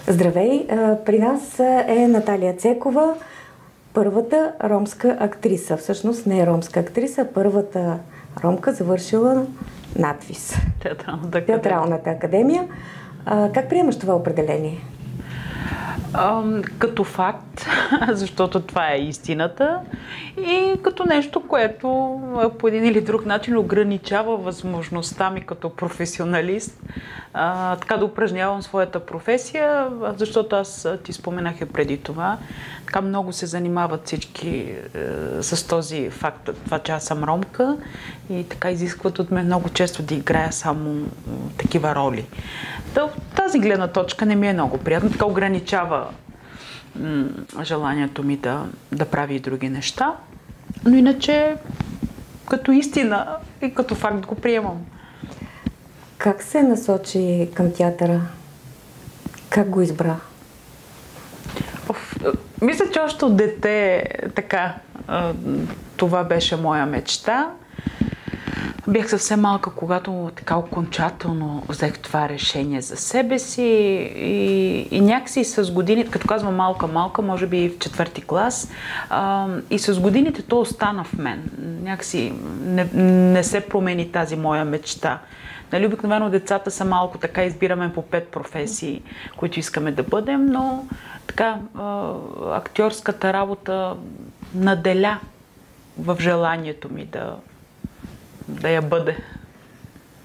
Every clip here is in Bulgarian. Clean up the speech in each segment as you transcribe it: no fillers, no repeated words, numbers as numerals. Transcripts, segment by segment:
Здравей! При нас е Наталия Цекова, първата ромска актриса. Всъщност не е ромска актриса, първата ромка завършила НАТФИЗ. Театралната академия. Как приемаш това определение? Като факт, защото това е истината, и като нещо, което по един или друг начин ограничава възможността ми като професионалист така да упражнявам своята професия, защото аз ти споменах и преди това. Така много се занимават всички с този факт, това, че аз съм ромка, и така изискват от мен много често да играя само такива роли. Тази гледна точка не ми е много приятна, така ограничава желанието ми да прави и други неща, но иначе като истина и като факт го приемам. Как се насочи към театъра? Как го избра? Мисля, че още от дете така това беше моя мечта. Бях съвсем малка, когато така окончателно взех това решение за себе си, и някакси с годините, като казвам малка, може би в 4-ти клас, и с годините то остана в мен. Някакси не се промени тази моя мечта. Нали, обикновено децата са малко така, избираме по 5 професии, които искаме да бъдем, но така актьорската работа наделя в желанието ми да я бъде.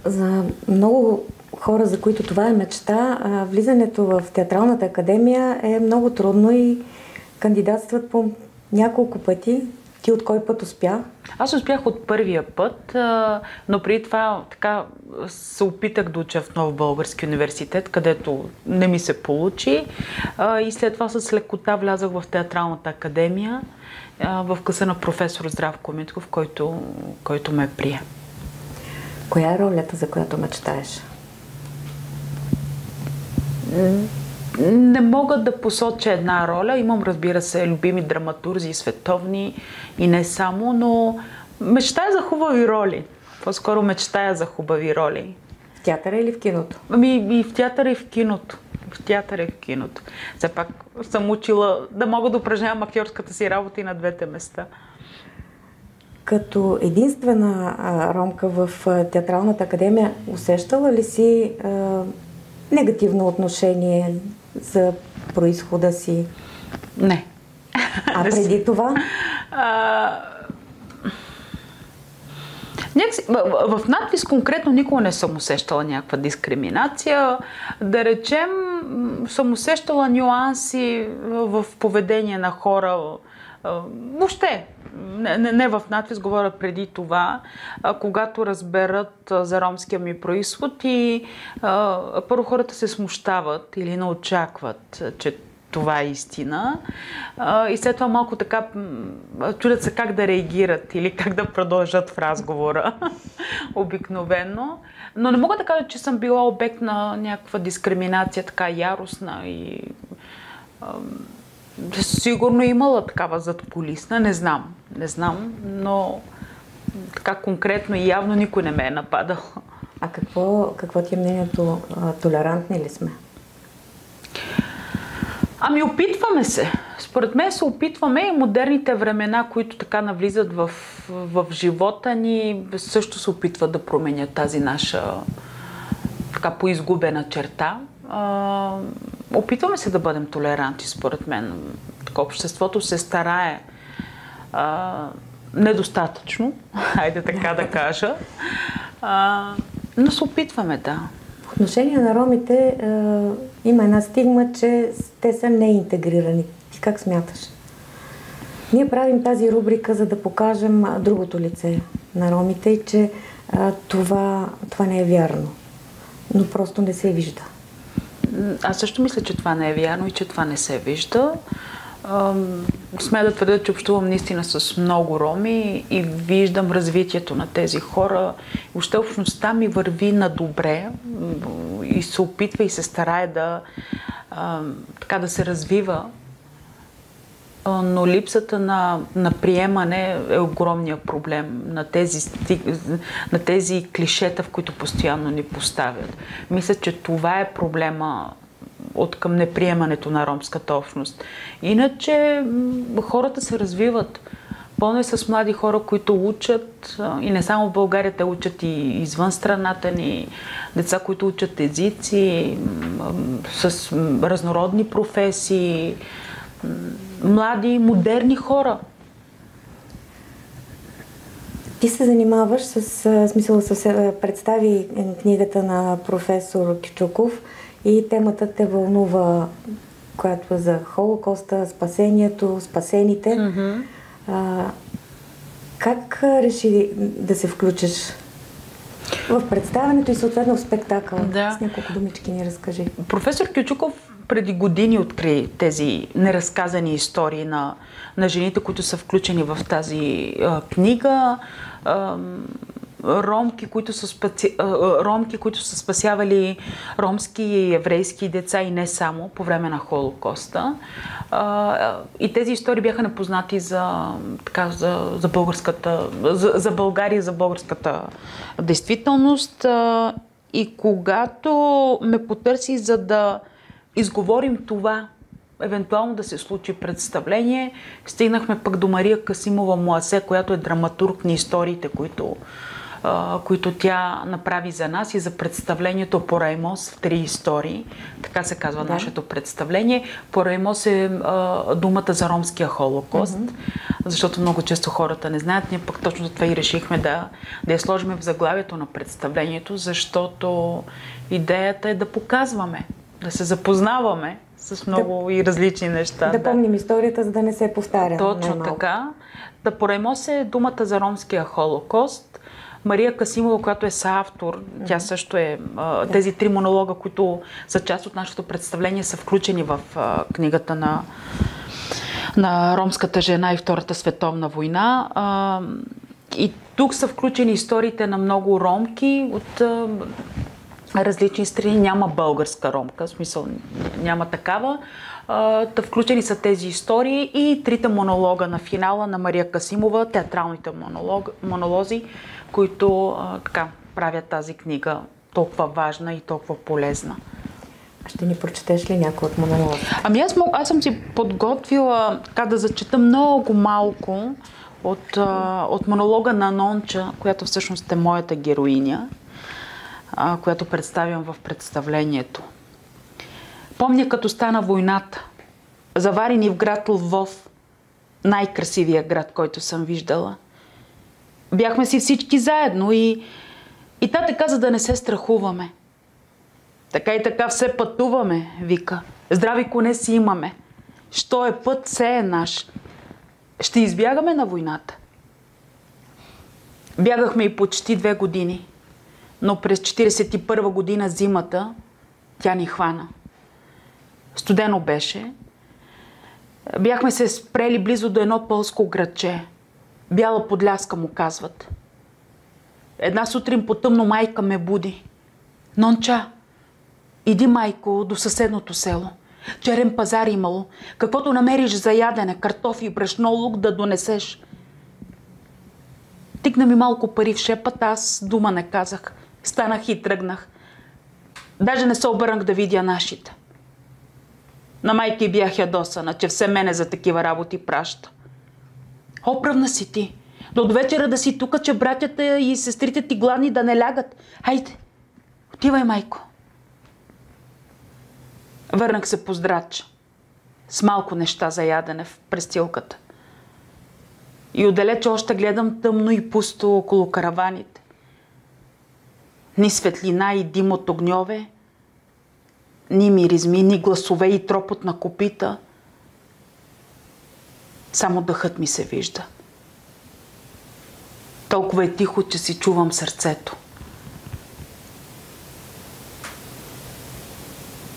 За много хора, за които това е мечта, влизането в Театралната академия е много трудно и кандидатстват по няколко пъти. Ти от кой път успя? Аз успях от първия път, но преди това така се опитах да уча в Нов български университет, където не ми се получи, и след това с лекота влязах в Театралната академия, в класа на професор Здравко Митков, който ме прие. Коя е ролята, за която мечтаеш? Не мога да посоча една роля. Имам, разбира се, любими драматурзи, световни и не само, но мечтая за хубави роли. По-скоро мечтая за хубави роли. В театъра или в киното? И в театъра, и в киното. В театъра, и в киното. Все пак съм учила да мога да упражнявам актьорската си работа и на двете места. Като единствена ромка в Театралната академия, усещала ли си негативно отношение за произхода си? Не. А преди това? В НАТФИЗ конкретно никога не съм усещала някаква дискриминация. Да речем, съм усещала нюанси в поведение на хора. Въобще, не в НАТФИЗ, говоря преди това, когато разберат за ромския ми произход и първо хората се смущават или не очакват, че това е истина. И след това малко така чудят се как да реагират или как да продължат в разговора обикновено. Но не мога да кажа, че съм била обект на някаква дискриминация, така яростна и сигурно имала такава задкулисна, не знам, но така конкретно и явно никой не ме е нападал. А какво ти е мнението? Толерантни ли сме? Ами опитваме се. Според мен се опитваме, и модерните времена, които така навлизат в живота ни, също се опитват да променят тази наша така поизгубена черта. Опитваме се да бъдем толерантни, според мен. Така, обществото се старае недостатъчно, хайде така да кажа, но се опитваме, да. В отношение на ромите има една стигма, че те са неинтегрирани. Ти как смяташ? Ние правим тази рубрика, за да покажем другото лице на ромите и че това не е вярно, но просто не се вижда. Аз също мисля, че това не е вярно и че това не се вижда. Смея да твърдя, че общувам наистина с много роми и виждам развитието на тези хора. Въобще общността ми върви на добре и се опитва и се старае да се развива. Но липсата на приемане е огромният проблем на тези клишета, в които постоянно ни поставят. Мисля, че това е проблема от към неприемането на ромската общност. Иначе хората се развиват. Пълно е с млади хора, които учат, и не само в България, те учат и извън страната ни, деца, които учат езици, с разнородни професии, млади, модерни хора. Ти се занимаваш с смисъл, представи книгата на професор Кючуков и темата те вълнува, която е за Холокоста, спасението, спасените. Mm-hmm. Как реши да се включиш в представянето и съответно в спектакъл? Да. С няколко думички ни разкажи. Професор Кючуков преди години откри тези неразказани истории на жените, които са включени в тази книга. Ромки, които са спасявали ромски и еврейски деца и не само по време на Холокоста. И тези истории бяха непознати за България, за българската действителност. И когато ме потърси, за да изговорим това, евентуално да се случи представление, стигнахме пък до Мария Касимова Муасе, която е драматург на историите, които тя направи за нас и за представлението Пораймос в 3 истории. Така се казва нашето представление. Пораймос е думата за ромския Холокост, защото много често хората не знаят. Ние пък точно за това и решихме да я сложим в заглавието на представлението, защото идеята е да показваме, да се запознаваме с много и различни неща. Да помним историята, за да не се повтаря. Точно така. Пораймос е думата за ромския Холокост. Мария Касимова, която е съавтор, тя също е... Тези 3 монолога, които са част от нашето представление, са включени в книгата на ромската жена и Втората световна война. И тук са включени историите на много ромки от различни страни. Няма българска ромка, в смисъл няма такава. Включени са тези истории и 3 монолога на финала на Мария Касимова, театралните монолози, които правят тази книга толкова важна и толкова полезна. Ще ни прочетеш ли някой от монолози? Ами аз съм си подготвила да зачета много малко от монолога на Нонча, която всъщност е моята героиня, която представям в представлението. Помня, като стана войната, заварени в град Лвов, най-красивия град, който съм виждала. Бяхме си всички заедно и тата каза да не се страхуваме. Така и така все пътуваме, вика. Здрави коне си имаме. Що е път, все е наш. Ще избягаме на войната. Бягахме и почти 2 години. Но през 1941 година зимата тя ни хвана. Студено беше. Бяхме се спрели близо до едно полско градче. Бяла Подляска му казват. Една сутрин по тъмно майка ме буди. Нонча, иди, майко, до съседното село. Черен пазар имало. Каквото намериш за ядене, картофи, брашно, лук да донесеш. Тигна ми малко пари в шепата, аз дума не казах. Станах и тръгнах. Даже не се обърнах да видя нашите. На майки бях ядосана, че все мене за такива работи праща. Оправна си ти. До вечера да си тука, че братята и сестрите ти гладни да не лягат. Хайде, отивай, майко. Върнах се по здрач, с малко неща за ядене в престилката. И отдалече още гледам тъмно и пусто около караваните. Ни светлина и дим от огньове, ни миризми, ни гласове и тропот на копита. Само дъхът ми се вижда. Толкова е тихо, че си чувам сърцето.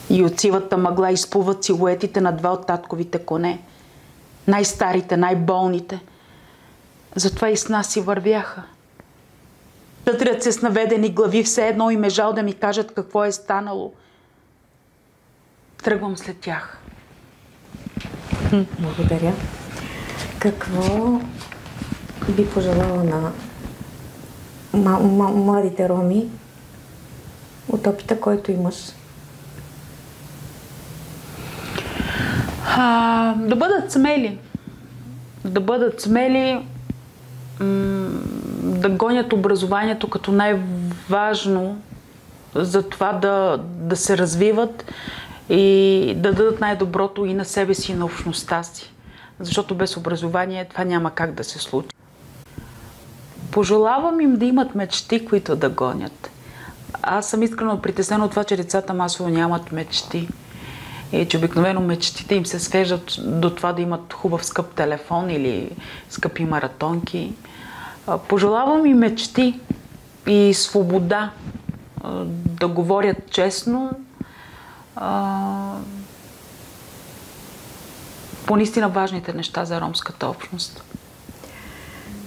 И от сивата мъгла изплуват силуетите на 2 от татковите коне. Най-старите, най-болните. Затова и с нас си вървяха. Тътрят се с наведени глави, все едно им е жал да ми кажат какво е станало. Тръгвам след тях. Благодаря. Какво би пожелала на младите роми от опита, който имаш Да бъдат смели. Да бъдат смели, да гонят образованието като най-важно за това да се развиват и да дадат най-доброто и на себе си, и на общността си. Защото без образование това няма как да се случи. Пожелавам им да имат мечти, които да гонят. Аз съм искрено притеснена от това, че децата масово нямат мечти. И че обикновено мечтите им се свеждат до това да имат хубав скъп телефон или скъпи маратонки. Пожелавам им мечти и свобода, да говорят честно, по наистина важните неща за ромската общност.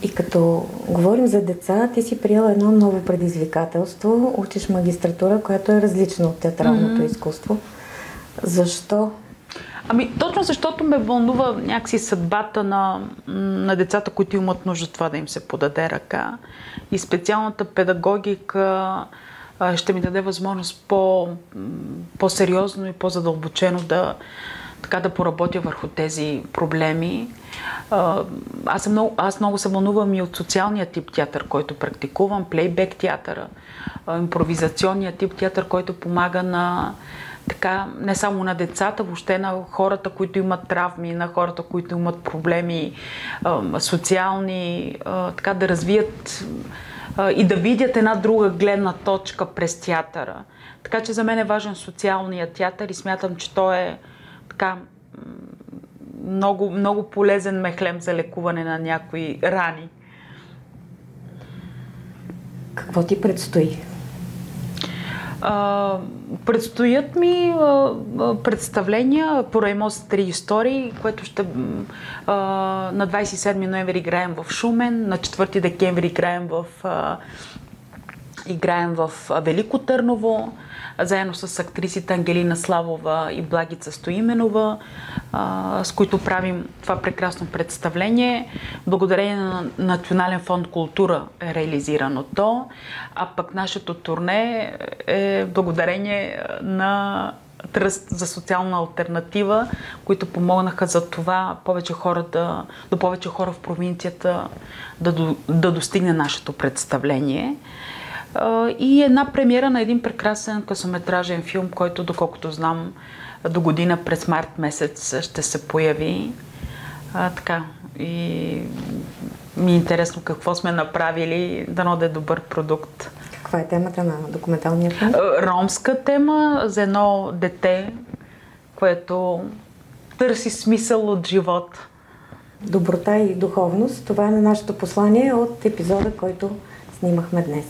И като говорим за деца, ти си приела едно ново предизвикателство. Учиш магистратура, която е различна от театралното изкуство. Защо? Точно защото ме вълнува някакси съдбата на децата, които имат нужда това да им се подаде ръка. И специалната педагогика ще ми даде възможност по-сериозно и по-задълбочено да поработя върху тези проблеми. Аз много се вълнувам и от социалния тип театър, който практикувам, плейбек театъра, импровизационния тип театър, който помага не само на децата, въобще на хората, които имат травми, на хората, които имат проблеми социални, да развият и да видят една друга гледна точка през театъра. Така че за мен е важен социалният театър и смятам, че той е много, много полезен мехлем за лекуване на някои рани. Какво ти предстои? Предстоят ми представления по Раймоз 3 истории, което ще на 27 ноември играем в Шумен, на 4 декември играем в Велико Търново, заедно с актрисите Ангелина Славова и Благица Стоименова, с които правим това прекрасно представление. Благодарение на Национален фонд култура е реализирано то, а пък нашето турне е благодарение на Тръст за социална алтернатива, които помогнаха за това до повече хора в провинцията да достигне нашето представление. И една премиера на един прекрасен късометражен филм, който, доколкото знам, до година през март месец ще се появи. И ми е интересно какво сме направили, дано да е добър продукт. Каква е темата на документалния филм? Ромска тема за едно дете, което търси смисъл от живота. Доброта и духовност. Това е на нашето послание от епизода, който снимахме днес.